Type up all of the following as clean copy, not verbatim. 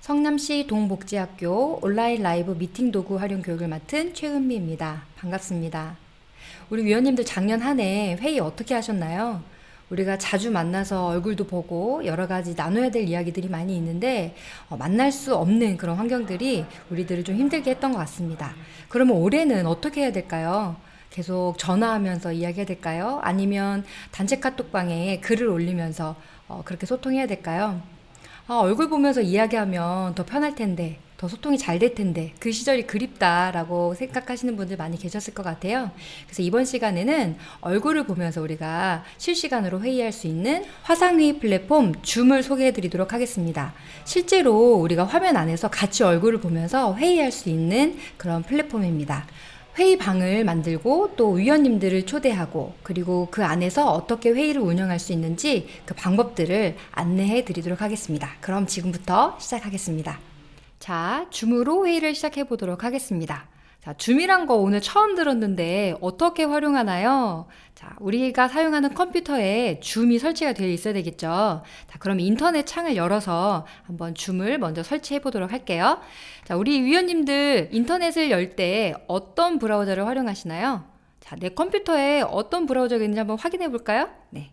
성남시 동복지학교 온라인 라이브 미팅 도구 활용 교육을 맡은 최은미입니다. 반갑습니다. 우리 위원님들 작년 한 해 회의 어떻게 하셨나요? 우리가 자주 만나서 얼굴도 보고 여러 가지 나눠야 될 이야기들이 많이 있는데 만날 수 없는 그런 환경들이 우리들을 좀 힘들게 했던 것 같습니다. 그러면 올해는 어떻게 해야 될까요? 계속 전화하면서 이야기해야 될까요? 아니면 단체 카톡방에 글을 올리면서 그렇게 소통해야 될까요? 얼굴 보면서 이야기하면 더 편할 텐데, 더 소통이 잘 될 텐데, 그 시절이 그립다라고 생각하시는 분들 많이 계셨을 것 같아요. 그래서 이번 시간에는 얼굴을 보면서 우리가 실시간으로 회의할 수 있는 화상회의 플랫폼 줌을 소개해 드리도록 하겠습니다. 실제로 우리가 화면 안에서 같이 얼굴을 보면서 회의할 수 있는 그런 플랫폼입니다. 회의방을 만들고 또 위원님들을 초대하고 그리고 그 안에서 어떻게 회의를 운영할 수 있는지 그 방법들을 안내해 드리도록 하겠습니다. 그럼 지금부터 시작하겠습니다. 자, 줌으로 회의를 시작해 보도록 하겠습니다. 자, 줌이란 거 오늘 처음 들었는데 어떻게 활용하나요? 자, 우리가 사용하는 컴퓨터에 줌이 설치가 되어 있어야 되겠죠. 자, 그럼 인터넷 창을 열어서 한번 줌을 먼저 설치해 보도록 할게요. 자, 우리 위원님들 인터넷을 열 때 어떤 브라우저를 활용하시나요? 자, 내 컴퓨터에 어떤 브라우저가 있는지 한번 확인해 볼까요? 네.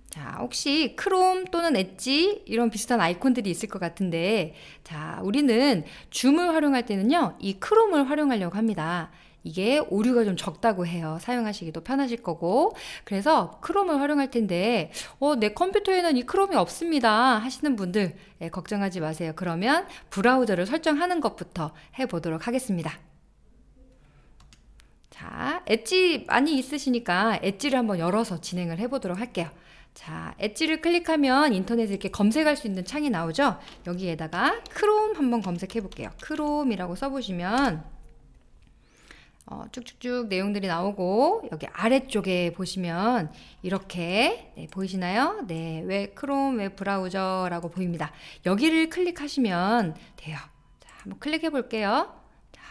자, 혹시 크롬 또는 엣지 이런 비슷한 아이콘들이 있을 것 같은데, 자, 우리는 줌을 활용할 때는요, 이 크롬을 활용하려고 합니다. 이게 오류가 좀 적다고 해요. 사용하시기도 편하실 거고. 그래서 크롬을 활용할 텐데, 내 컴퓨터에는 이 크롬이 없습니다 하시는 분들, 걱정하지 마세요. 그러면 브라우저를 설정하는 것부터 해보도록 하겠습니다. 자, 엣지 많이 있으시니까 엣지를 한번 열어서 진행을 해보도록 할게요. 자, 엣지를 클릭하면 인터넷에 이렇게 검색할 수 있는 창이 나오죠? 여기에다가 크롬 한번 검색해 볼게요. 크롬이라고 써보시면 쭉쭉쭉 내용들이 나오고 여기 아래쪽에 보시면 이렇게 보이시나요? 네, 웹 크롬 웹 브라우저라고 보입니다. 여기를 클릭하시면 돼요. 자, 한번 클릭해 볼게요. 자,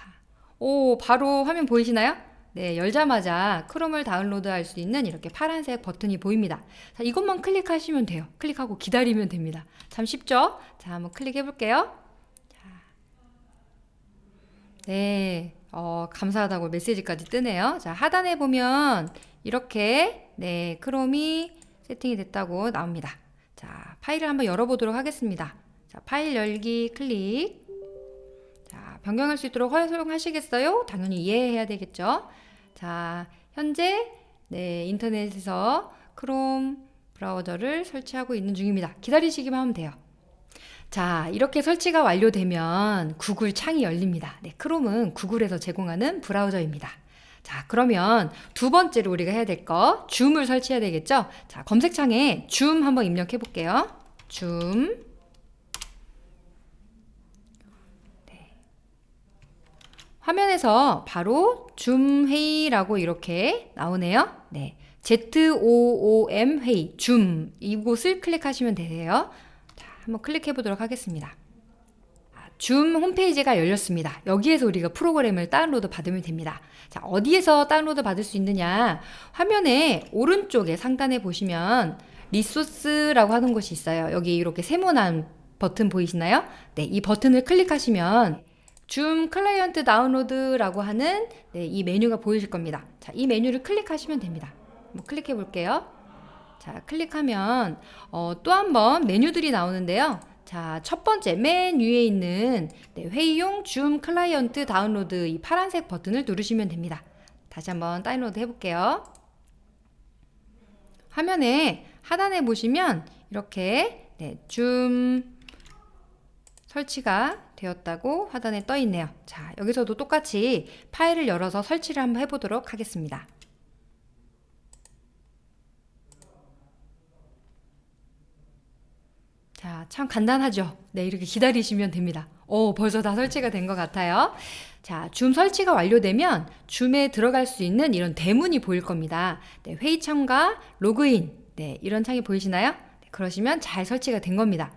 바로 화면 보이시나요? 네, 열자마자 크롬을 다운로드할 수 있는 이렇게 파란색 버튼이 보입니다. 자, 이것만 클릭하시면 돼요. 클릭하고 기다리면 됩니다. 참 쉽죠? 자, 한번 클릭해 볼게요. 자, 네, 감사하다고 메시지까지 뜨네요. 자, 하단에 보면 이렇게 네, 크롬이 세팅이 됐다고 나옵니다. 자, 파일을 한번 열어보도록 하겠습니다. 자, 파일 열기 클릭. 자, 변경할 수 있도록 허용하시겠어요? 당연히 이해해야 되겠죠? 자, 현재 네, 인터넷에서 크롬 브라우저를 설치하고 있는 중입니다. 기다리시기만 하면 돼요. 자, 이렇게 설치가 완료되면 구글 창이 열립니다. 네, 크롬은 구글에서 제공하는 브라우저입니다. 자, 그러면 두 번째로 우리가 해야 될 거, 줌을 설치해야 되겠죠? 자, 검색창에 줌 한번 입력해 볼게요. 줌. 화면에서 바로 줌 회의라고 이렇게 나오네요. 네. ZOOM 회의, 줌. 이곳을 클릭하시면 되세요. 자, 한번 클릭해 보도록 하겠습니다. 줌 홈페이지가 열렸습니다. 여기에서 우리가 프로그램을 다운로드 받으면 됩니다. 자, 어디에서 다운로드 받을 수 있느냐? 화면의 오른쪽에 상단에 보시면 리소스라고 하는 곳이 있어요. 여기 이렇게 세모난 버튼 보이시나요? 네, 이 버튼을 클릭하시면 줌 클라이언트 다운로드라고 하는 네, 이 메뉴가 보이실 겁니다. 자, 이 메뉴를 클릭하시면 됩니다. 한번 클릭해 볼게요. 자, 클릭하면 또 한 번 메뉴들이 나오는데요. 자, 첫 번째 맨 위에 있는 네, 회의용 줌 클라이언트 다운로드 이 파란색 버튼을 누르시면 됩니다. 다시 한번 다운로드 해볼게요. 화면에 하단에 보시면 이렇게 네, 줌 설치가 되었다고 하단에 떠 있네요. 자, 여기서도 똑같이 파일을 열어서 설치를 한번 해보도록 하겠습니다. 자, 참 간단하죠? 네, 이렇게 기다리시면 됩니다. 벌써 다 설치가 된 것 같아요. 자, 줌 설치가 완료되면 줌에 들어갈 수 있는 이런 대문이 보일 겁니다. 네, 회의 창과 로그인, 네, 이런 창이 보이시나요? 그러시면 잘 설치가 된 겁니다.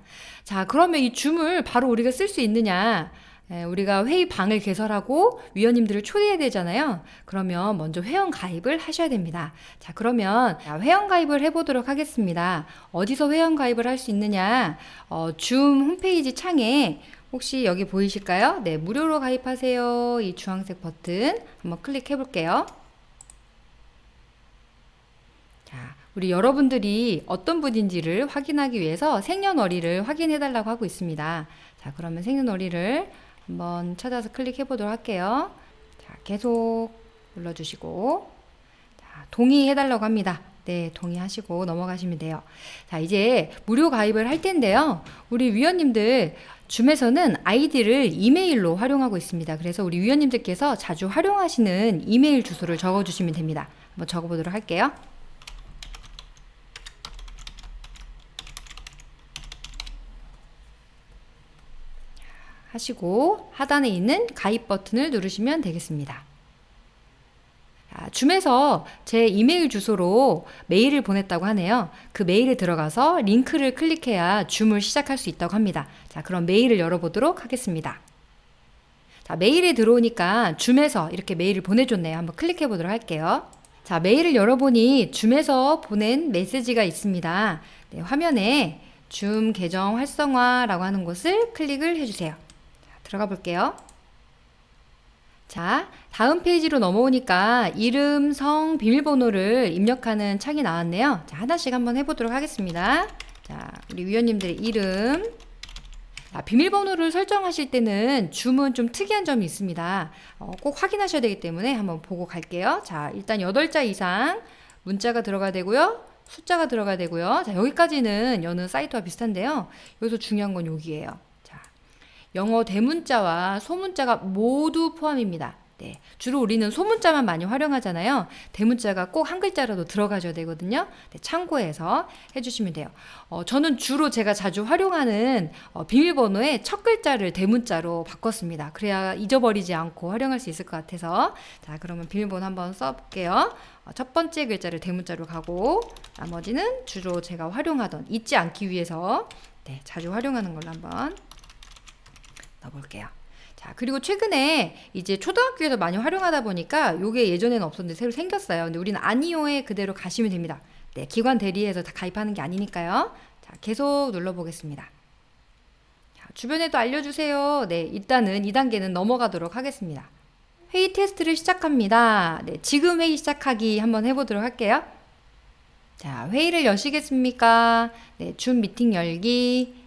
자, 그러면 이 줌을 바로 우리가 쓸 수 있느냐? 우리가 회의방을 개설하고 위원님들을 초대해야 되잖아요. 그러면 먼저 회원 가입을 하셔야 됩니다. 자, 그러면 회원 가입을 해보도록 하겠습니다. 어디서 회원 가입을 할 수 있느냐? 줌 홈페이지 창에 혹시 여기 보이실까요? 네, 무료로 가입하세요. 이 주황색 버튼 한번 클릭해 볼게요. 자, 우리 여러분들이 어떤 분인지를 확인하기 위해서 생년월일을 확인해 달라고 하고 있습니다. 자, 그러면 생년월일을 한번 찾아서 클릭해 보도록 할게요. 자, 계속 눌러주시고, 자, 동의해 달라고 합니다. 네, 동의하시고 넘어가시면 돼요. 자, 이제 무료 가입을 할 텐데요. 우리 위원님들 줌에서는 아이디를 이메일로 활용하고 있습니다. 그래서 우리 위원님들께서 자주 활용하시는 이메일 주소를 적어주시면 됩니다. 한번 적어보도록 할게요. 하시고 하단에 있는 가입 버튼을 누르시면 되겠습니다. 줌에서 제 이메일 주소로 메일을 보냈다고 하네요. 그 메일에 들어가서 링크를 클릭해야 줌을 시작할 수 있다고 합니다. 자, 그럼 메일을 열어보도록 하겠습니다. 자, 메일에 들어오니까 줌에서 이렇게 메일을 보내줬네요. 한번 클릭해 보도록 할게요. 자, 메일을 열어보니 줌에서 보낸 메시지가 있습니다. 네, 화면에 줌 계정 활성화라고 하는 곳을 클릭을 해주세요. 들어가 볼게요. 자, 다음 페이지로 넘어오니까 이름, 성, 비밀번호를 입력하는 창이 나왔네요. 자, 하나씩 한번 해보도록 하겠습니다. 자, 우리 위원님들의 이름. 자, 비밀번호를 설정하실 때는 줌은 좀 특이한 점이 있습니다. 꼭 확인하셔야 되기 때문에 한번 보고 갈게요. 자, 일단 8자 이상 문자가 들어가야 되고요. 숫자가 들어가야 되고요. 자, 여기까지는 여느 사이트와 비슷한데요. 여기서 중요한 건 여기예요. 영어 대문자와 소문자가 모두 포함입니다. 네, 주로 우리는 소문자만 많이 활용하잖아요. 대문자가 꼭 한 글자라도 들어가줘야 되거든요. 네, 참고해서 해주시면 돼요. 저는 주로 제가 자주 활용하는 비밀번호의 첫 글자를 대문자로 바꿨습니다. 그래야 잊어버리지 않고 활용할 수 있을 것 같아서. 자, 그러면 비밀번호 한번 써볼게요. 첫 번째 글자를 대문자로 가고 나머지는 주로 제가 활용하던 잊지 않기 위해서 네, 자주 활용하는 걸로 한번 넣어볼게요. 자, 그리고 최근에 이제 초등학교에서 많이 활용하다 보니까 요게 예전에는 없었는데 새로 생겼어요. 근데 우리는 아니오에 그대로 가시면 됩니다. 네, 기관 대리해서 다 가입하는 게 아니니까요. 자, 계속 눌러보겠습니다. 자, 주변에도 알려주세요. 네, 일단은 2단계는 넘어가도록 하겠습니다. 회의 테스트를 시작합니다. 네, 지금 회의 시작하기 한번 해보도록 할게요. 자, 회의를 여시겠습니까? 네, 줌 미팅 열기.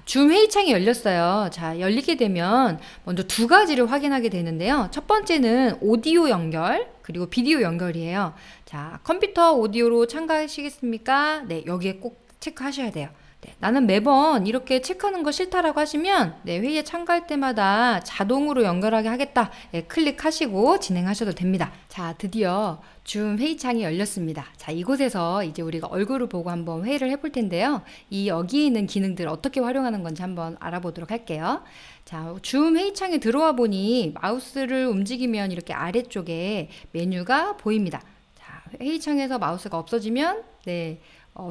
줌 회의창이 열렸어요. 자, 열리게 되면 먼저 두 가지를 확인하게 되는데요. 첫 번째는 오디오 연결, 그리고 비디오 연결이에요. 자, 컴퓨터 오디오로 참가하시겠습니까? 네, 여기에 꼭 체크하셔야 돼요. 네, 나는 매번 이렇게 체크하는 거 싫다라고 하시면 네, 회의에 참가할 때마다 자동으로 연결하게 하겠다. 네, 클릭하시고 진행하셔도 됩니다. 자, 드디어 줌 회의창이 열렸습니다. 자, 이곳에서 이제 우리가 얼굴을 보고 한번 회의를 해볼 텐데요. 이 여기에 있는 기능들 어떻게 활용하는 건지 한번 알아보도록 할게요. 자, 줌 회의창에 들어와 보니 마우스를 움직이면 이렇게 아래쪽에 메뉴가 보입니다. 자, 회의창에서 마우스가 없어지면 네,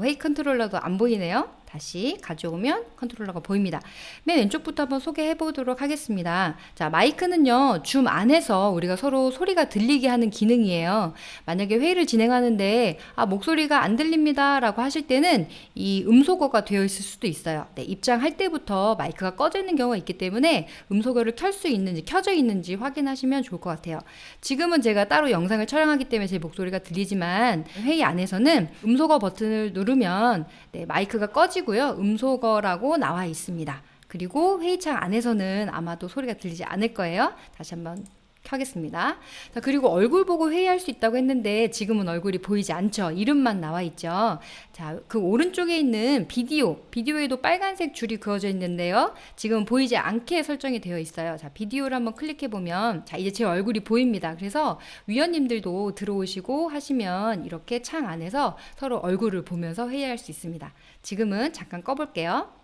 회의 컨트롤러도 안 보이네요. 다시 가져오면 컨트롤러가 보입니다. 맨 왼쪽부터 한번 소개해 보도록 하겠습니다. 자, 마이크는요, 줌 안에서 우리가 서로 소리가 들리게 하는 기능이에요. 만약에 회의를 진행하는데, 목소리가 안 들립니다 라고 하실 때는 이 음소거가 되어 있을 수도 있어요. 네, 입장할 때부터 마이크가 꺼져 있는 경우가 있기 때문에 음소거를 켤 수 있는지, 켜져 있는지 확인하시면 좋을 것 같아요. 지금은 제가 따로 영상을 촬영하기 때문에 제 목소리가 들리지만, 회의 안에서는 음소거 버튼을 누르면 네, 마이크가 꺼지고요. 음소거라고 나와 있습니다. 그리고 회의창 안에서는 아마도 소리가 들리지 않을 거예요. 다시 한번 켜겠습니다. 자, 그리고 얼굴 보고 회의할 수 있다고 했는데 지금은 얼굴이 보이지 않죠. 이름만 나와 있죠. 자, 그 오른쪽에 있는 비디오에도 빨간색 줄이 그어져 있는데요. 지금 보이지 않게 설정이 되어 있어요. 자, 비디오를 한번 클릭해 보면 자, 이제 제 얼굴이 보입니다. 그래서 위원님들도 들어오시고 하시면 이렇게 창 안에서 서로 얼굴을 보면서 회의할 수 있습니다. 지금은 잠깐 꺼볼게요.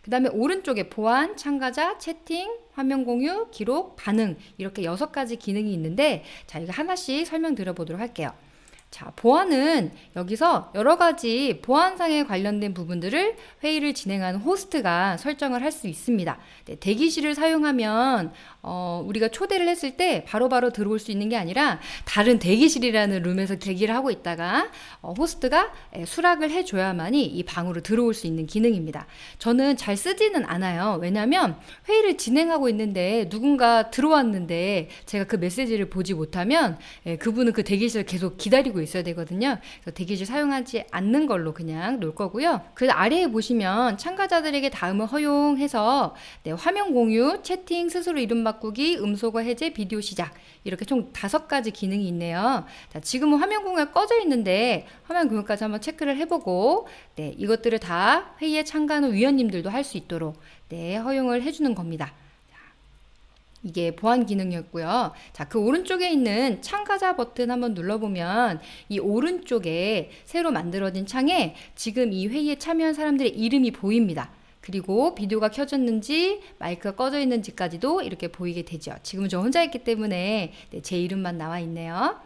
그 다음에 오른쪽에 보안, 참가자, 채팅, 화면 공유, 기록, 반응 이렇게 6가지 기능이 있는데 자, 이거 하나씩 설명드려 보도록 할게요. 자, 보안은 여기서 여러 가지 보안상에 관련된 부분들을 회의를 진행하는 호스트가 설정을 할 수 있습니다. 네, 대기실을 사용하면 우리가 초대를 했을 때 바로바로 들어올 수 있는 게 아니라 다른 대기실이라는 룸에서 대기를 하고 있다가 호스트가 수락을 해줘야만이 이 방으로 들어올 수 있는 기능입니다. 저는 잘 쓰지는 않아요. 왜냐하면 회의를 진행하고 있는데 누군가 들어왔는데 제가 그 메시지를 보지 못하면 그분은 그 대기실을 계속 기다리고 있어야 되거든요. 그래서 대기실 사용하지 않는 걸로 그냥 놓을 거고요. 그 아래에 보시면 참가자들에게 다음을 허용해서 네, 화면 공유, 채팅, 스스로 이름 바꾸기, 음소거 해제, 비디오 시작 이렇게 총 5가지 기능이 있네요. 자, 지금은 화면 공유가 꺼져 있는데 화면 공유까지 한번 체크를 해보고 네, 이것들을 다 회의에 참가하는 위원님들도 할 수 있도록 네, 허용을 해주는 겁니다. 이게 보안 기능이었고요. 자, 그 오른쪽에 있는 참가자 버튼 한번 눌러보면 이 오른쪽에 새로 만들어진 창에 지금 이 회의에 참여한 사람들의 이름이 보입니다. 그리고 비디오가 켜졌는지 마이크가 꺼져 있는지까지도 이렇게 보이게 되죠. 지금 저 혼자 있기 때문에 네, 제 이름만 나와 있네요.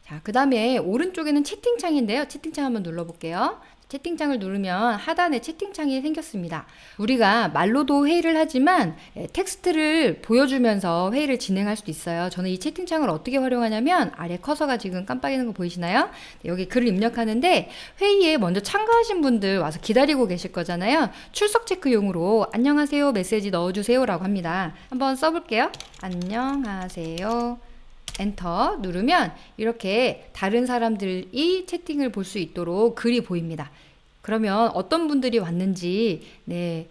자, 그 다음에 오른쪽에는 채팅창인데요. 채팅창 한번 눌러볼게요. 채팅창을 누르면 하단에 채팅창이 생겼습니다. 우리가 말로도 회의를 하지만 텍스트를 보여주면서 회의를 진행할 수도 있어요. 저는 이 채팅창을 어떻게 활용하냐면 아래 커서가 지금 깜빡이는 거 보이시나요? 여기 글을 입력하는데 회의에 먼저 참가하신 분들 와서 기다리고 계실 거잖아요. 출석 체크용으로 안녕하세요 메시지 넣어주세요 라고 합니다. 한번 써볼게요. 안녕하세요. 엔터 누르면 이렇게 다른 사람들이 채팅을 볼 수 있도록 글이 보입니다. 그러면 어떤 분들이 왔는지 네,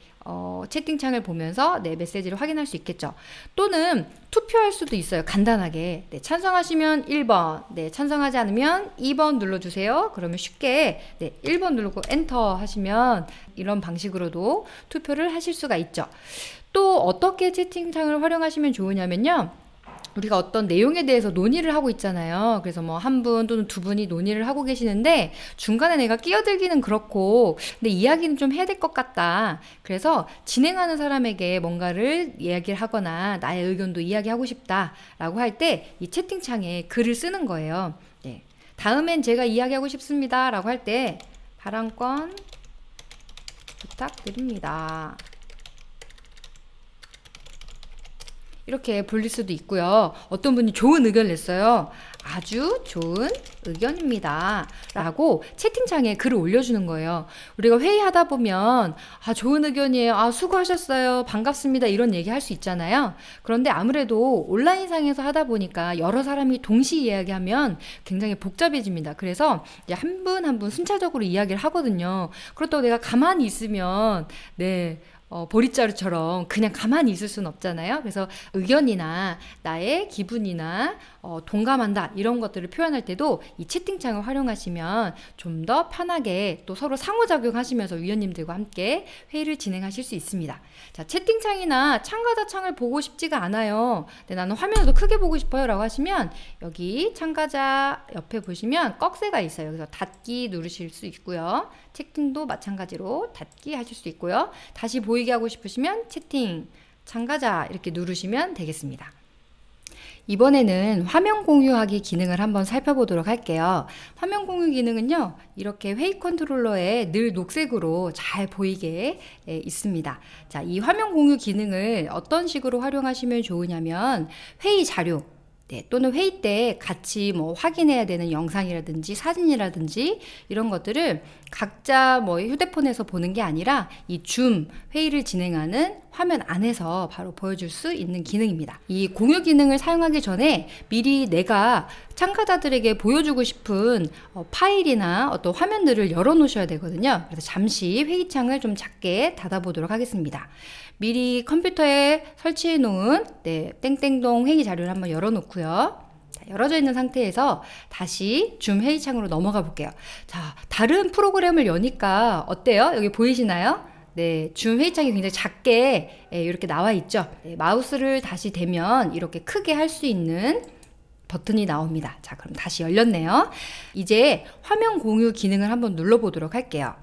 채팅창을 보면서 네, 메시지를 확인할 수 있겠죠. 또는 투표할 수도 있어요. 간단하게. 네, 찬성하시면 1번, 네, 찬성하지 않으면 2번 눌러주세요. 그러면 쉽게 네, 1번 누르고 엔터 하시면 이런 방식으로도 투표를 하실 수가 있죠. 또 어떻게 채팅창을 활용하시면 좋으냐면요. 우리가 어떤 내용에 대해서 논의를 하고 있잖아요. 그래서 뭐 한 분 또는 두 분이 논의를 하고 계시는데 중간에 내가 끼어들기는 그렇고 근데 이야기는 좀 해야 될 것 같다. 그래서 진행하는 사람에게 뭔가를 이야기를 하거나 나의 의견도 이야기하고 싶다라고 할 때 이 채팅창에 글을 쓰는 거예요. 네. 다음엔 제가 이야기하고 싶습니다 라고 할 때 발언권 부탁드립니다. 이렇게 불릴 수도 있고요. 어떤 분이 좋은 의견을 냈어요. 아주 좋은 의견입니다. 라고 채팅창에 글을 올려주는 거예요. 우리가 회의하다 보면 좋은 의견이에요. 수고하셨어요. 반갑습니다. 이런 얘기 할 수 있잖아요. 그런데 아무래도 온라인상에서 하다 보니까 여러 사람이 동시에 이야기하면 굉장히 복잡해집니다. 그래서 이제 한 분 한 분 순차적으로 이야기를 하거든요. 그렇다고 내가 가만히 있으면 네. 보릿자루처럼 그냥 가만히 있을 수는 없잖아요. 그래서 의견이나 나의 기분이나 동감한다 이런 것들을 표현할 때도 이 채팅창을 활용하시면 좀 더 편하게 또 서로 상호작용하시면서 위원님들과 함께 회의를 진행하실 수 있습니다. 자, 채팅창이나 참가자 창을 보고 싶지가 않아요. 근데 나는 화면을 더 크게 보고 싶어요 라고 하시면 여기 참가자 옆에 보시면 꺽쇠가 있어요. 그래서 닫기 누르실 수 있고요. 채팅도 마찬가지로 닫기 하실 수 있고요. 다시 보이게 하고 싶으시면 채팅 참가자 이렇게 누르시면 되겠습니다. 이번에는 화면 공유하기 기능을 한번 살펴보도록 할게요. 화면 공유 기능은요, 이렇게 회의 컨트롤러에 늘 녹색으로 잘 보이게 있습니다. 자, 이 화면 공유 기능을 어떤 식으로 활용하시면 좋으냐면 회의 자료 네, 또는 회의 때 같이 뭐 확인해야 되는 영상이라든지 사진이라든지 이런 것들을 각자 뭐 휴대폰에서 보는 게 아니라 이 줌 회의를 진행하는 화면 안에서 바로 보여줄 수 있는 기능입니다. 이 공유 기능을 사용하기 전에 미리 내가 참가자들에게 보여주고 싶은 파일이나 어떤 화면들을 열어 놓으셔야 되거든요. 그래서 잠시 회의창을 좀 작게 닫아보도록 하겠습니다. 미리 컴퓨터에 설치해 놓은 땡땡동 회의 자료를 한번 열어 놓고요. 열어져 있는 상태에서 다시 줌 회의창으로 넘어가 볼게요. 자, 다른 프로그램을 여니까 어때요? 여기 보이시나요? 네, 줌 회의창이 굉장히 작게 이렇게 나와 있죠. 네, 마우스를 다시 대면 이렇게 크게 할 수 있는 버튼이 나옵니다. 자, 그럼 다시 열렸네요. 이제 화면 공유 기능을 한번 눌러보도록 할게요.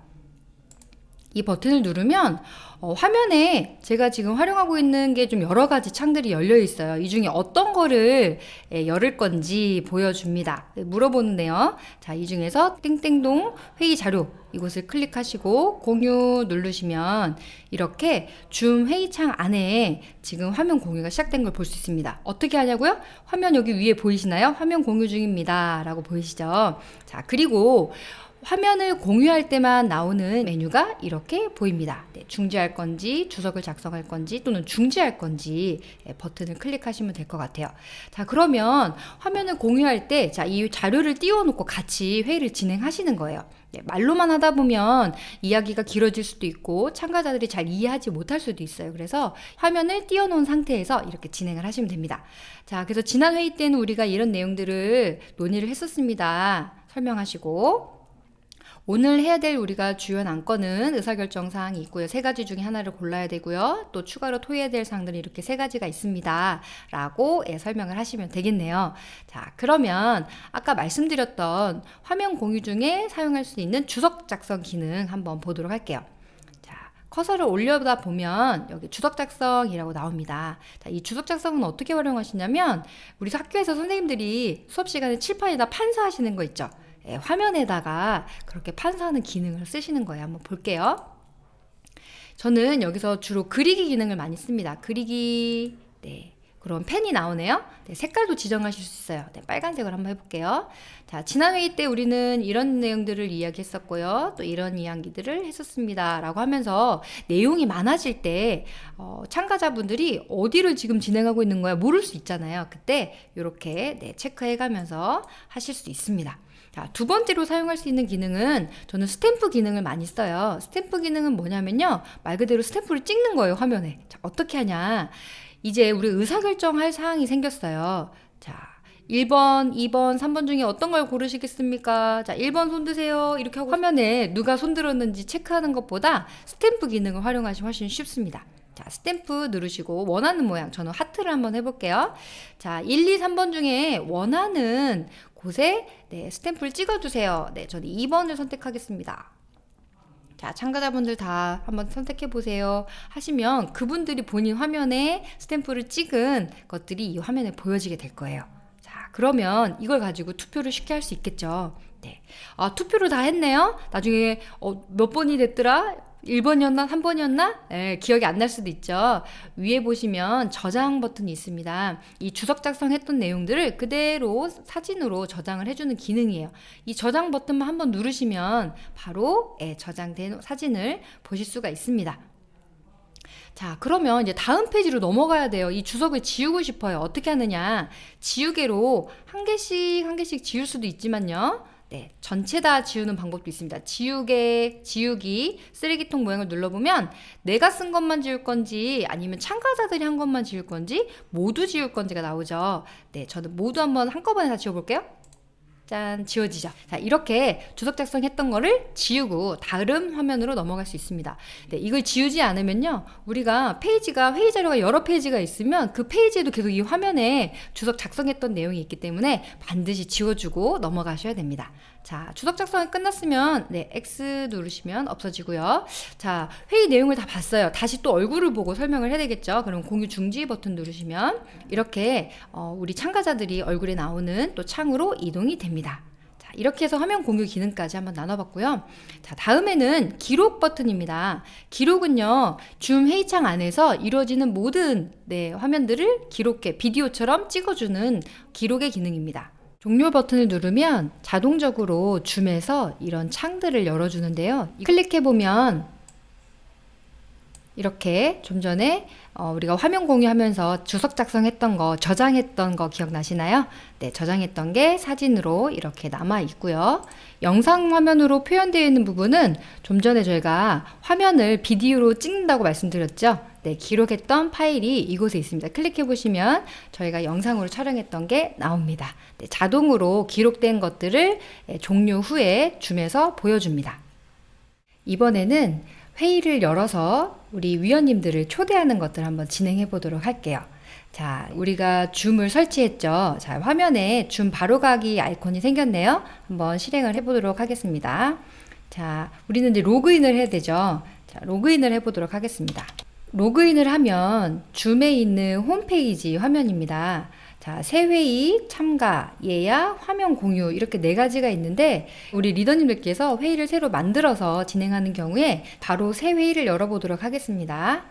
이 버튼을 누르면 화면에 제가 지금 활용하고 있는 게 좀 여러 가지 창들이 열려 있어요. 이 중에 어떤 거를 열을 건지 보여줍니다. 물어보는데요. 자, 이 중에서 땡땡동 회의 자료 이곳을 클릭하시고 공유 누르시면 이렇게 줌 회의창 안에 지금 화면 공유가 시작된 걸 볼 수 있습니다. 어떻게 하냐고요? 화면 여기 위에 보이시나요? 화면 공유 중입니다. 라고 보이시죠? 자, 그리고 화면을 공유할 때만 나오는 메뉴가 이렇게 보입니다. 네, 중지할 건지 주석을 작성할 건지 또는 중지할 건지 버튼을 클릭하시면 될 것 같아요. 자, 그러면 화면을 공유할 때 이 자료를 띄워놓고 같이 회의를 진행하시는 거예요. 네, 말로만 하다 보면 이야기가 길어질 수도 있고 참가자들이 잘 이해하지 못할 수도 있어요. 그래서 화면을 띄워놓은 상태에서 이렇게 진행을 하시면 됩니다. 자, 그래서 지난 회의 때는 우리가 이런 내용들을 논의를 했었습니다. 설명하시고 오늘 해야 될 우리가 주요 안건은 의사결정 사항이 있고요. 3가지 중에 하나를 골라야 되고요. 또 추가로 토의해야 될 사항들은 이렇게 3가지가 있습니다. 라고 설명을 하시면 되겠네요. 자, 그러면 아까 말씀드렸던 화면 공유 중에 사용할 수 있는 주석 작성 기능 한번 보도록 할게요. 자, 커서를 올려다 보면 여기 주석 작성이라고 나옵니다. 자, 이 주석 작성은 어떻게 활용하시냐면 우리 학교에서 선생님들이 수업 시간에 칠판에다 판사하시는 거 있죠. 화면에다가 그렇게 판사하는 기능을 쓰시는 거예요. 한번 볼게요. 저는 여기서 주로 그리기 기능을 많이 씁니다. 그리기, 네. 그럼 펜이 나오네요. 네, 색깔도 지정하실 수 있어요. 네, 빨간색으로 한번 해볼게요. 자, 지난 회의 때 우리는 이런 내용들을 이야기했었고요. 또 이런 이야기들을 했었습니다. 라고 하면서 내용이 많아질 때 참가자분들이 어디를 지금 진행하고 있는 거야 모를 수 있잖아요. 그때 이렇게 체크해가면서 하실 수 있습니다. 자, 2번째로 사용할 수 있는 기능은 저는 스탬프 기능을 많이 써요. 스탬프 기능은 뭐냐면요. 말 그대로 스탬프를 찍는 거예요, 화면에. 자, 어떻게 하냐. 이제 우리 의사결정할 사항이 생겼어요. 자, 1번, 2번, 3번 중에 어떤 걸 고르시겠습니까? 자, 1번 손 드세요. 이렇게 하고 화면에 누가 손 들었는지 체크하는 것보다 스탬프 기능을 활용하시면 훨씬 쉽습니다. 자, 스탬프 누르시고 원하는 모양, 저는 하트를 한번 해볼게요. 자, 1, 2, 3번 중에 원하는 곳에 스탬프를 찍어주세요. 네, 저는 2번을 선택하겠습니다. 자, 참가자분들 다 한번 선택해보세요. 하시면 그분들이 본인 화면에 스탬프를 찍은 것들이 이 화면에 보여지게 될 거예요. 자, 그러면 이걸 가지고 투표를 쉽게 할 수 있겠죠. 네. 아, 투표를 다 했네요. 나중에 몇 번이 됐더라? 1번이었나? 3번이었나? 네, 기억이 안 날 수도 있죠. 위에 보시면 저장 버튼이 있습니다. 이 주석 작성했던 내용들을 그대로 사진으로 저장을 해주는 기능이에요. 이 저장 버튼만 한번 누르시면 바로 저장된 사진을 보실 수가 있습니다. 자, 그러면 이제 다음 페이지로 넘어가야 돼요. 이 주석을 지우고 싶어요. 어떻게 하느냐? 지우개로 한 개씩 지울 수도 있지만요. 네, 전체 다 지우는 방법도 있습니다. 지우기, 쓰레기통 모양을 눌러보면 내가 쓴 것만 지울 건지 아니면 참가자들이 한 것만 지울 건지 모두 지울 건지가 나오죠. 네, 저는 모두 한번 한꺼번에 다 지워볼게요. 짠, 지워지죠. 자, 이렇게 주석 작성했던 거를 지우고 다른 화면으로 넘어갈 수 있습니다. 네, 이걸 지우지 않으면요, 우리가 회의 자료가 여러 페이지가 있으면 그 페이지에도 계속 이 화면에 주석 작성했던 내용이 있기 때문에 반드시 지워주고 넘어가셔야 됩니다. 자, 주석 작성이 끝났으면 X 누르시면 없어지고요. 자, 회의 내용을 다 봤어요. 다시 또 얼굴을 보고 설명을 해야 되겠죠. 그럼 공유 중지 버튼 누르시면 이렇게 우리 참가자들이 얼굴에 나오는 또 창으로 이동이 됩니다. 자, 이렇게 해서 화면 공유 기능까지 한번 나눠봤고요. 자, 다음에는 기록 버튼입니다. 기록은요, 줌 회의창 안에서 이루어지는 모든 화면들을 기록해 비디오처럼 찍어주는 기록의 기능입니다. 종료 버튼을 누르면 자동적으로 줌에서 이런 창들을 열어주는데요. 클릭해보면 이렇게 좀 전에 우리가 화면 공유하면서 주석 작성했던 거, 저장했던 거 기억나시나요? 네, 저장했던 게 사진으로 이렇게 남아 있고요. 영상 화면으로 표현되어 있는 부분은 좀 전에 저희가 화면을 비디오로 찍는다고 말씀드렸죠? 네, 기록했던 파일이 이곳에 있습니다. 클릭해 보시면 저희가 영상으로 촬영했던 게 나옵니다. 네, 자동으로 기록된 것들을 종료 후에 줌에서 보여줍니다. 이번에는 회의를 열어서 우리 위원님들을 초대하는 것들 한번 진행해 보도록 할게요. 자, 우리가 줌을 설치했죠. 자, 화면에 줌 바로가기 아이콘이 생겼네요. 한번 실행을 해 보도록 하겠습니다. 자, 우리는 이제 로그인을 해야 되죠. 자, 로그인을 해보도록 하겠습니다. 로그인을 하면 줌에 있는 홈페이지 화면입니다. 자, 새 회의, 참가, 예약, 화면 공유 이렇게 네 가지가 있는데 우리 리더님들께서 회의를 새로 만들어서 진행하는 경우에 바로 새 회의를 열어보도록 하겠습니다.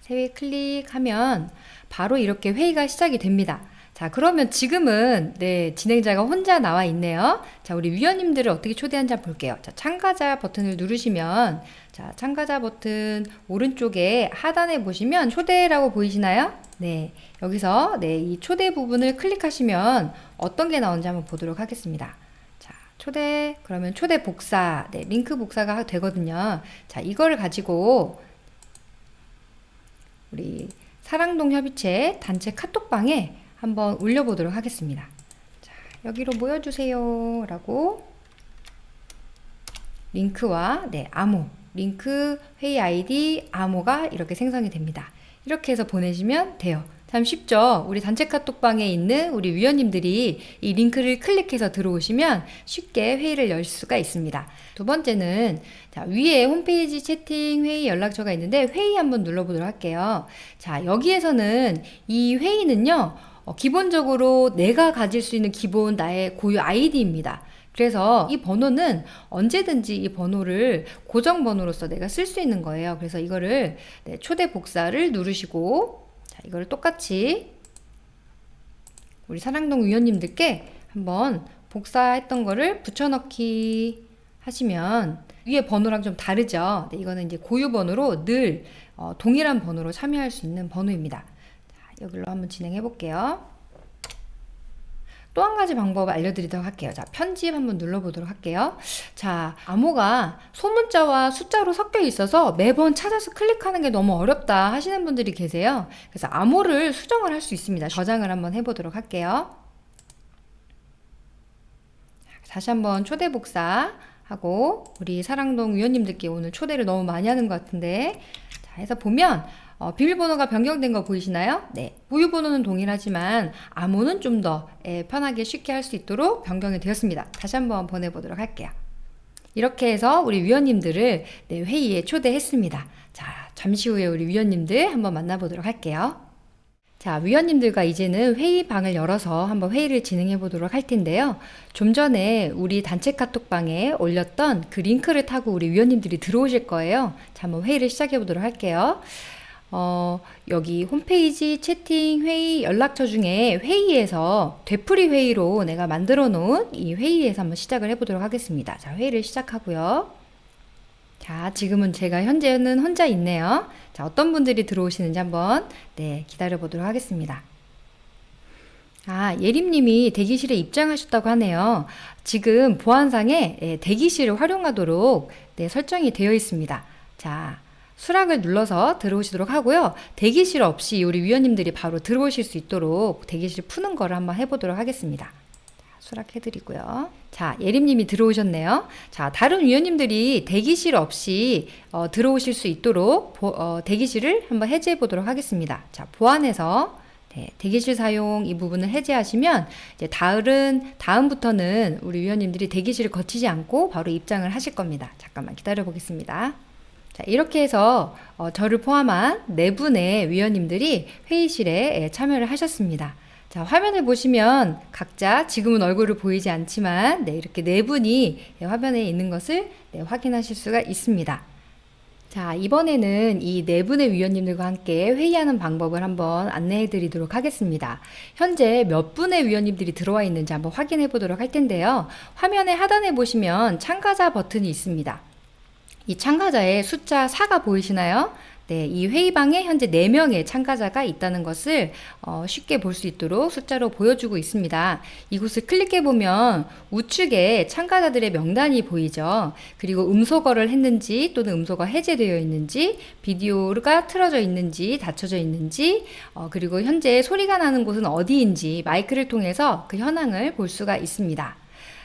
새 회의 클릭하면 바로 이렇게 회의가 시작이 됩니다. 자, 그러면 지금은 진행자가 혼자 나와 있네요. 자, 우리 위원님들을 어떻게 초대하는지 한번 볼게요. 자, 참가자 버튼을 누르시면 자, 참가자 버튼 오른쪽에 하단에 보시면 초대라고 보이시나요? 네, 여기서 이 초대 부분을 클릭하시면 어떤 게 나오는지 한번 보도록 하겠습니다. 자, 초대, 그러면 초대 복사, 링크 복사가 되거든요. 자, 이거를 가지고 우리 사랑동 협의체 단체 카톡방에 한번 올려보도록 하겠습니다. 자, 여기로 모여주세요 라고 링크와 암호, 링크 회의 아이디 암호가 이렇게 생성이 됩니다. 이렇게 해서 보내시면 돼요. 참 쉽죠? 우리 단체 카톡방에 있는 우리 위원님들이 이 링크를 클릭해서 들어오시면 쉽게 회의를 열 수가 있습니다. 두 번째는 자, 위에 홈페이지 채팅 회의 연락처가 있는데 회의 한번 눌러보도록 할게요. 자, 여기에서는 이 회의는요, 기본적으로 내가 가질 수 있는 기본 나의 고유 아이디입니다. 그래서 이 번호는 언제든지 이 번호를 고정 번호로서 내가 쓸 수 있는 거예요. 그래서 이거를 초대 복사를 누르시고 자, 이거를 똑같이 우리 사랑동 위원님들께 한번 복사했던 거를 붙여넣기 하시면 위에 번호랑 좀 다르죠. 이거는 이제 고유 번호로 늘 동일한 번호로 참여할 수 있는 번호입니다. 자, 여기로 한번 진행해 볼게요. 또 한 가지 방법 알려드리도록 할게요. 자, 편집 한번 눌러보도록 할게요. 자, 암호가 소문자와 숫자로 섞여 있어서 매번 찾아서 클릭하는 게 너무 어렵다 하시는 분들이 계세요. 그래서 암호를 수정을 할 수 있습니다. 저장을 한번 해보도록 할게요. 다시 한번 초대 복사하고 우리 사랑동 위원님들께 오늘 초대를 너무 많이 하는 것 같은데 자, 해서 보면 비밀번호가 변경된 거 보이시나요? 네, 보유번호는 동일하지만 암호는 좀 더 편하게 쉽게 할 수 있도록 변경이 되었습니다. 다시 한번 보내보도록 할게요. 이렇게 해서 우리 위원님들을 회의에 초대했습니다. 자, 잠시 후에 우리 위원님들 한번 만나보도록 할게요. 자, 위원님들과 이제는 회의방을 열어서 한번 회의를 진행해 보도록 할 텐데요. 좀 전에 우리 단체 카톡방에 올렸던 그 링크를 타고 우리 위원님들이 들어오실 거예요. 자, 한번 회의를 시작해 보도록 할게요. 여기 홈페이지 채팅 회의 연락처 중에 회의에서 되풀이 회의로 내가 만들어 놓은 이 회의에서 한번 시작을 해보도록 하겠습니다. 자, 회의를 시작하고요. 자, 지금은 제가 현재는 혼자 있네요. 자, 어떤 분들이 들어오시는지 한번 기다려 보도록 하겠습니다. 아, 예림님이 대기실에 입장하셨다고 하네요. 지금 보안상에 대기실을 활용하도록 설정이 되어 있습니다. 자, 수락을 눌러서 들어오시도록 하고요. 대기실 없이 우리 위원님들이 바로 들어오실 수 있도록 대기실 푸는 거를 한번 해보도록 하겠습니다. 수락해드리고요. 자, 예림님이 들어오셨네요. 자, 다른 위원님들이 대기실 없이 들어오실 수 있도록 대기실을 한번 해제해 보도록 하겠습니다. 자, 보안해서 대기실 사용 이 부분을 해제하시면 이제 다음부터는 우리 위원님들이 대기실을 거치지 않고 바로 입장을 하실 겁니다. 잠깐만 기다려 보겠습니다. 자, 이렇게 해서 저를 포함한 4분의 위원님들이 회의실에 참여를 하셨습니다. 자, 화면을 보시면 각자 지금은 얼굴을 보이지 않지만 이렇게 4분이 화면에 있는 것을 확인하실 수가 있습니다. 자, 이번에는 이 4분의 위원님들과 함께 회의하는 방법을 한번 안내해 드리도록 하겠습니다. 현재 몇 분의 위원님들이 들어와 있는지 한번 확인해 보도록 할 텐데요. 화면의 하단에 보시면 참가자 버튼이 있습니다. 이 참가자의 숫자 4가 보이시나요? 네, 이 회의방에 현재 4명의 참가자가 있다는 것을 쉽게 볼 수 있도록 숫자로 보여주고 있습니다. 이곳을 클릭해보면 우측에 참가자들의 명단이 보이죠. 그리고 음소거를 했는지 또는 음소거 해제되어 있는지, 비디오가 틀어져 있는지 닫혀져 있는지, 그리고 현재 소리가 나는 곳은 어디인지 마이크를 통해서 그 현황을 볼 수가 있습니다.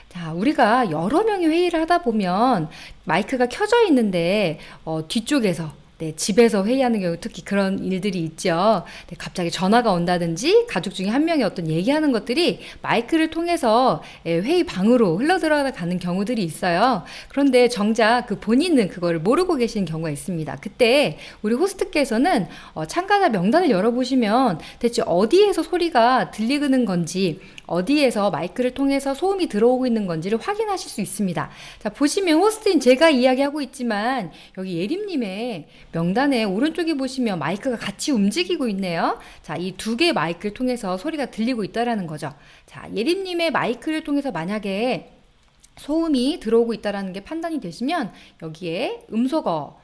자, 우리가 여러 명이 회의를 하다 보면 마이크가 켜져 있는데 뒤쪽에서 네, 집에서 회의하는 경우 특히 그런 일들이 있죠. 네, 갑자기 전화가 온다든지 가족 중에 한 명이 어떤 얘기하는 것들이 마이크를 통해서 회의 방으로 흘러들어가는 경우들이 있어요. 그런데 정작 그 본인은 그거를 모르고 계시는 경우가 있습니다. 그때 우리 호스트께서는 참가자 명단을 열어보시면 대체 어디에서 소리가 들리는 건지, 어디에서 마이크를 통해서 소음이 들어오고 있는 건지를 확인하실 수 있습니다. 자, 보시면 호스트인 제가 이야기하고 있지만 여기 예림님의 명단에 오른쪽에 보시면 마이크가 같이 움직이고 있네요. 자, 이 두 개의 마이크를 통해서 소리가 들리고 있다라는 거죠. 자, 예림님의 마이크를 통해서 만약에 소음이 들어오고 있다라는 게 판단이 되시면 여기에 음소거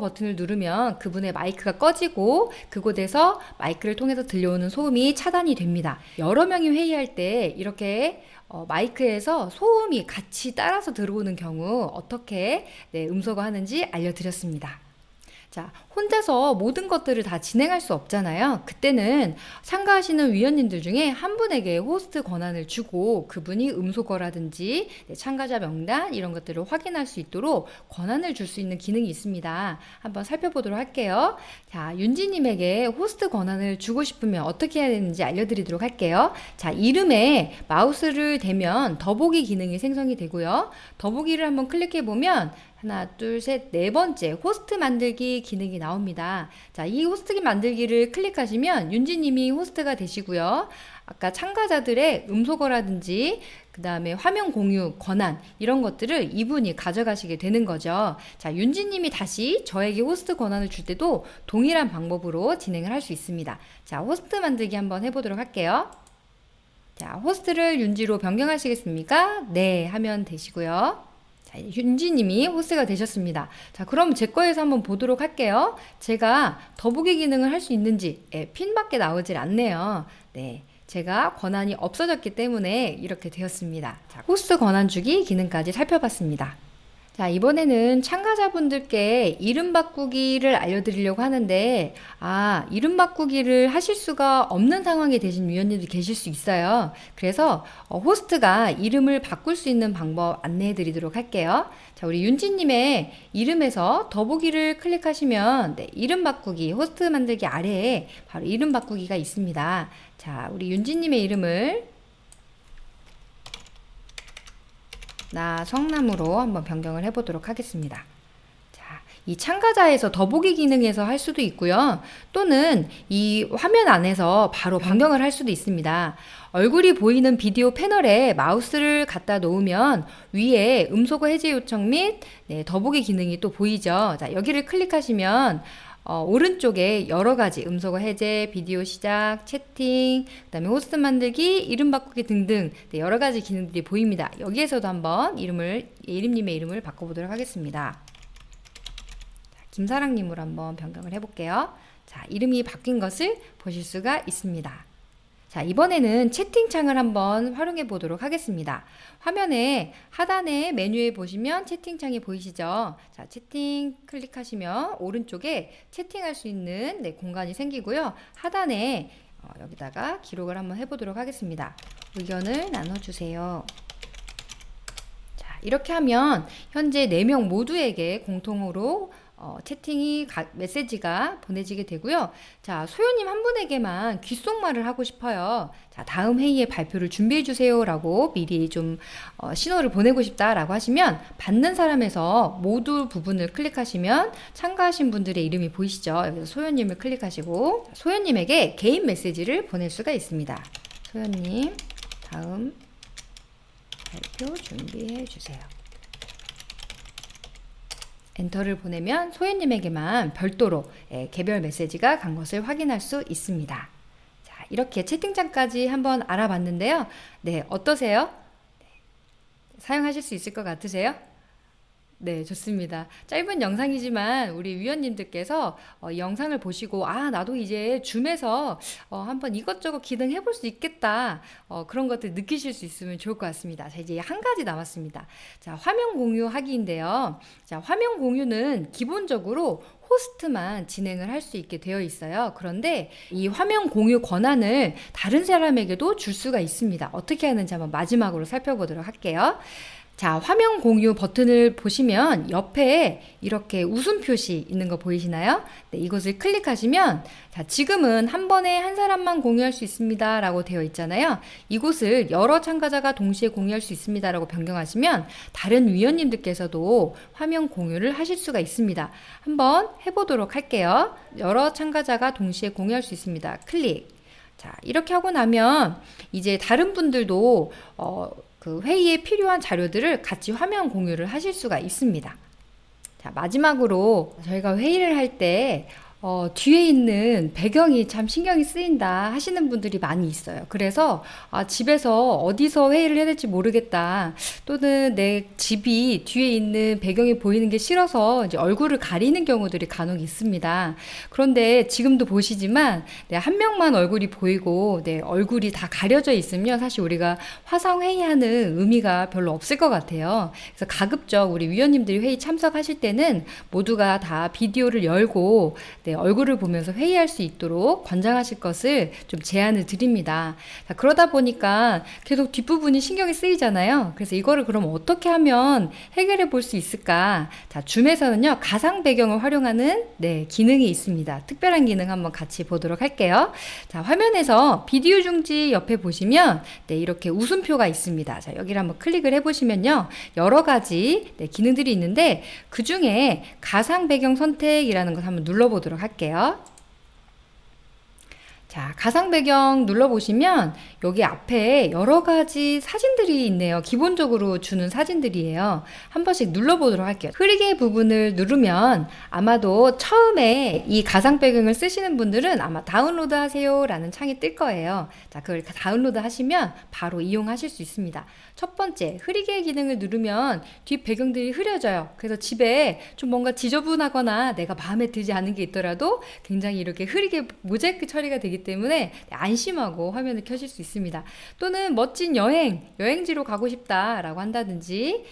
버튼을 누르면 그분의 마이크가 꺼지고 그곳에서 마이크를 통해서 들려오는 소음이 차단이 됩니다. 여러 명이 회의할 때 이렇게 마이크에서 소음이 같이 따라서 들어오는 경우 어떻게 음소거 하는지 알려드렸습니다. 자, 혼자서 모든 것들을 다 진행할 수 없잖아요. 그때는 참가하시는 위원님들 중에 한 분에게 호스트 권한을 주고 그분이 음소거라든지 참가자 명단 이런 것들을 확인할 수 있도록 권한을 줄 수 있는 기능이 있습니다. 한번 살펴보도록 할게요. 자, 윤지님에게 호스트 권한을 주고 싶으면 어떻게 해야 되는지 알려드리도록 할게요. 자, 이름에 마우스를 대면 더보기 기능이 생성이 되고요. 더보기를 한번 클릭해보면 하나, 둘, 셋, 네 번째 호스트 만들기 기능이 나옵니다. 자, 이 호스트 만들기를 클릭하시면 윤지님이 호스트가 되시고요. 아까 참가자들의 음소거라든지 그 다음에 화면 공유 권한 이런 것들을 이분이 가져가시게 되는 거죠. 자, 윤지님이 다시 저에게 호스트 권한을 줄 때도 동일한 방법으로 진행을 할 수 있습니다. 자, 호스트 만들기 한번 해보도록 할게요. 자, 호스트를 윤지로 변경하시겠습니까? 네, 하면 되시고요. 자, 윤지님이 호스트가 되셨습니다. 자, 그럼 제 거에서 한번 보도록 할게요. 제가 더보기 기능을 할 수 있는지 핀밖에 나오질 않네요. 네, 제가 권한이 없어졌기 때문에 이렇게 되었습니다. 자, 호스트 권한 주기 기능까지 살펴봤습니다. 자, 이번에는 참가자분들께 이름 바꾸기를 알려드리려고 하는데 이름 바꾸기를 하실 수가 없는 상황에 계신 위원님들 계실 수 있어요. 그래서 호스트가 이름을 바꿀 수 있는 방법 안내해 드리도록 할게요. 자, 우리 윤지님의 이름에서 더보기를 클릭하시면 이름 바꾸기, 호스트 만들기 아래에 바로 이름 바꾸기가 있습니다. 자, 우리 윤지님의 이름을 성남으로 한번 변경을 해보도록 하겠습니다. 자, 이 참가자에서 더보기 기능에서 할 수도 있고요. 또는 이 화면 안에서 바로 변경을 할 수도 있습니다. 얼굴이 보이는 비디오 패널에 마우스를 갖다 놓으면 위에 음소거 해제 요청 및 더보기 기능이 또 보이죠. 자, 여기를 클릭하시면 오른쪽에 여러 가지 음소거 해제, 비디오 시작, 채팅, 그 다음에 호스트 만들기, 이름 바꾸기 등등 여러 가지 기능들이 보입니다. 여기에서도 한번 예림님의 이름을 바꿔보도록 하겠습니다. 자, 김사랑님으로 한번 변경을 해볼게요. 자, 이름이 바뀐 것을 보실 수가 있습니다. 자, 이번에는 채팅창을 한번 활용해 보도록 하겠습니다. 화면에 하단에 메뉴에 보시면 채팅창이 보이시죠? 자, 채팅 클릭하시면 오른쪽에 채팅할 수 있는 공간이 생기고요. 하단에 여기다가 기록을 한번 해보도록 하겠습니다. 의견을 나눠주세요. 자, 이렇게 하면 현재 4명 모두에게 공통으로 메시지가 보내지게 되고요. 자, 소연님 한 분에게만 귓속말을 하고 싶어요. 자, 다음 회의에 발표를 준비해 주세요 라고 미리 좀 신호를 보내고 싶다 라고 하시면 받는 사람에서 모두 부분을 클릭하시면 참가하신 분들의 이름이 보이시죠? 여기서 소연님을 클릭하시고 소연님에게 개인 메시지를 보낼 수가 있습니다. 소연님, 다음 발표 준비해 주세요. 엔터를 보내면 소연님에게만 별도로 개별 메시지가 간 것을 확인할 수 있습니다. 자, 이렇게 채팅창까지 한번 알아봤는데요. 네, 어떠세요? 사용하실 수 있을 것 같으세요? 네, 좋습니다. 짧은 영상이지만 우리 위원님들께서 영상을 보시고 나도 이제 줌에서 한번 이것저것 기능 해볼 수 있겠다 그런 것들 느끼실 수 있으면 좋을 것 같습니다. 자, 이제 한 가지 남았습니다. 자, 화면 공유하기인데요. 자, 화면 공유는 기본적으로 호스트만 진행을 할 수 있게 되어 있어요. 그런데 이 화면 공유 권한을 다른 사람에게도 줄 수가 있습니다. 어떻게 하는지 한번 마지막으로 살펴보도록 할게요. 자, 화면 공유 버튼을 보시면 옆에 이렇게 웃음 표시 있는 거 보이시나요? 네, 이것을 클릭하시면 자, 지금은 한 번에 한 사람만 공유할 수 있습니다 라고 되어 있잖아요. 이곳을 여러 참가자가 동시에 공유할 수 있습니다 라고 변경하시면 다른 위원님들께서도 화면 공유를 하실 수가 있습니다. 한번 해보도록 할게요. 여러 참가자가 동시에 공유할 수 있습니다. 클릭. 자, 이렇게 하고 나면 이제 다른 분들도 그 회의에 필요한 자료들을 같이 화면 공유를 하실 수가 있습니다. 자, 마지막으로 저희가 회의를 할 때 뒤에 있는 배경이 참 신경이 쓰인다 하시는 분들이 많이 있어요. 그래서 집에서 어디서 회의를 해야 될지 모르겠다, 또는 내 집이 뒤에 있는 배경이 보이는 게 싫어서 이제 얼굴을 가리는 경우들이 간혹 있습니다. 그런데 지금도 보시지만 한 명만 얼굴이 보이고 내 얼굴이 다 가려져 있으면 사실 우리가 화상 회의하는 의미가 별로 없을 것 같아요. 그래서 가급적 우리 위원님들이 회의 참석하실 때는 모두가 다 비디오를 열고 얼굴을 보면서 회의할 수 있도록 권장하실 것을 좀 제안을 드립니다. 자, 그러다 보니까 계속 뒷부분이 신경이 쓰이잖아요. 그래서 이거를 그럼 어떻게 하면 해결해 볼 수 있을까? 자, 줌에서는요, 가상 배경을 활용하는 기능이 있습니다. 특별한 기능 한번 같이 보도록 할게요. 자, 화면에서 비디오 중지 옆에 보시면 이렇게 웃음표가 있습니다. 자, 여기를 한번 클릭을 해보시면요, 여러 가지 기능들이 있는데 그 중에 가상 배경 선택이라는 것 한번 눌러보도록 할게요. 자, 가상 배경 눌러보시면 여기 앞에 여러 가지 사진들이 있네요. 기본적으로 주는 사진들이에요. 한 번씩 눌러보도록 할게요. 흐리게 부분을 누르면 아마도 처음에 이 가상 배경을 쓰시는 분들은 아마 다운로드 하세요 라는 창이 뜰 거예요. 자, 그걸 다운로드 하시면 바로 이용하실 수 있습니다. 첫 번째, 흐리게 기능을 누르면 뒷 배경들이 흐려져요. 그래서 집에 좀 뭔가 지저분하거나 내가 마음에 들지 않은 게 있더라도 굉장히 이렇게 흐리게 모자이크 처리가 되기 때문에 안심하고 화면을 켜실 수 있습니다. 또는 멋진 여행지로 가고 싶다라고 한다든지,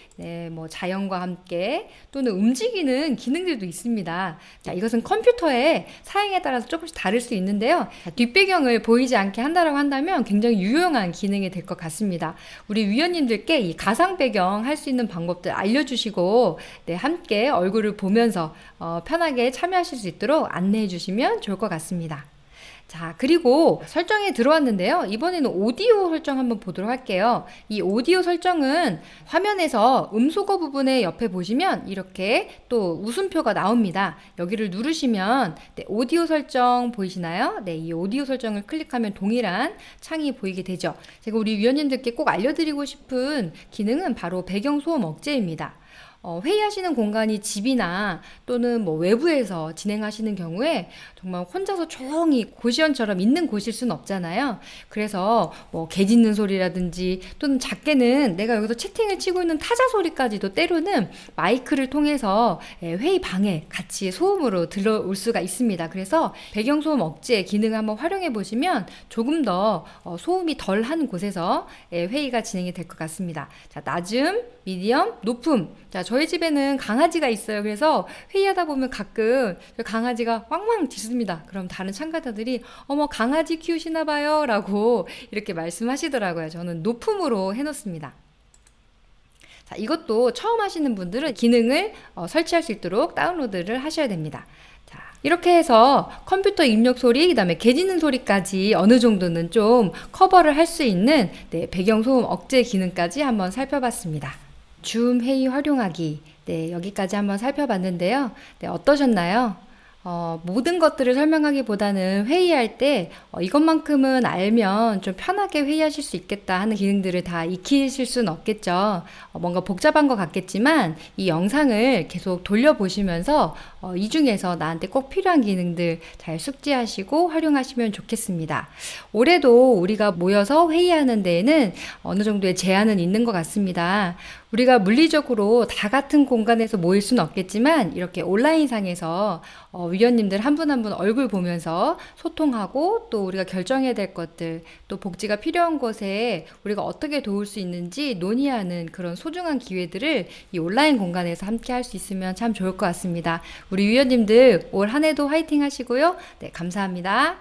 뭐 자연과 함께, 또는 움직이는 기능들도 있습니다. 자, 이것은 컴퓨터의 사양에 따라서 조금씩 다를 수 있는데요. 자, 뒷배경을 보이지 않게 한다라고 한다면 굉장히 유용한 기능이 될 것 같습니다. 우리 위원님들께 이 가상 배경 할 수 있는 방법들 알려주시고 함께 얼굴을 보면서 편하게 참여하실 수 있도록 안내해 주시면 좋을 것 같습니다. 자, 그리고 설정에 들어왔는데요. 이번에는 오디오 설정 한번 보도록 할게요. 이 오디오 설정은 화면에서 음소거 부분에 옆에 보시면 이렇게 또 웃음표가 나옵니다. 여기를 누르시면 오디오 설정 보이시나요? 이 오디오 설정을 클릭하면 동일한 창이 보이게 되죠. 제가 우리 위원님들께 꼭 알려드리고 싶은 기능은 바로 배경 소음 억제입니다. 회의하시는 공간이 집이나 또는 뭐 외부에서 진행하시는 경우에 정말 혼자서 조용히 고시원처럼 있는 곳일 수는 없잖아요. 그래서 뭐 개 짖는 소리라든지, 또는 작게는 내가 여기서 채팅을 치고 있는 타자 소리까지도 때로는 마이크를 통해서 회의 방에 같이 소음으로 들어올 수가 있습니다. 그래서 배경소음 억제 기능을 한번 활용해 보시면 조금 더 소음이 덜한 곳에서 회의가 진행이 될 것 같습니다. 자, 낮음, 미디엄, 높음. 자, 저희 집에는 강아지가 있어요. 그래서 회의하다 보면 가끔 강아지가 왕왕 짖습니다. 그럼 다른 참가자들이 어머, 강아지 키우시나 봐요 라고 이렇게 말씀하시더라고요. 저는 높음으로 해놓습니다. 자, 이것도 처음 하시는 분들은 기능을 설치할 수 있도록 다운로드를 하셔야 됩니다. 자, 이렇게 해서 컴퓨터 입력 소리, 그 다음에 개 짖는 소리까지 어느 정도는 좀 커버를 할 수 있는 배경소음 억제 기능까지 한번 살펴봤습니다. 줌 회의 활용하기, 여기까지 한번 살펴봤는데요. 어떠셨나요? 모든 것들을 설명하기보다는 회의할 때 이것만큼은 알면 좀 편하게 회의하실 수 있겠다 하는 기능들을 다 익히실 수는 없겠죠. 뭔가 복잡한 것 같겠지만 이 영상을 계속 돌려보시면서 이 중에서 나한테 꼭 필요한 기능들 잘 숙지하시고 활용하시면 좋겠습니다. 올해도 우리가 모여서 회의하는 데에는 어느 정도의 제한은 있는 것 같습니다. 우리가 물리적으로 다 같은 공간에서 모일 수는 없겠지만 이렇게 온라인상에서 위원님들 한 분 한 분 얼굴 보면서 소통하고, 또 우리가 결정해야 될 것들, 또 복지가 필요한 곳에 우리가 어떻게 도울 수 있는지 논의하는 그런 소중한 기회들을 이 온라인 공간에서 함께 할 수 있으면 참 좋을 것 같습니다. 우리 위원님들 올 한 해도 화이팅 하시고요. 감사합니다.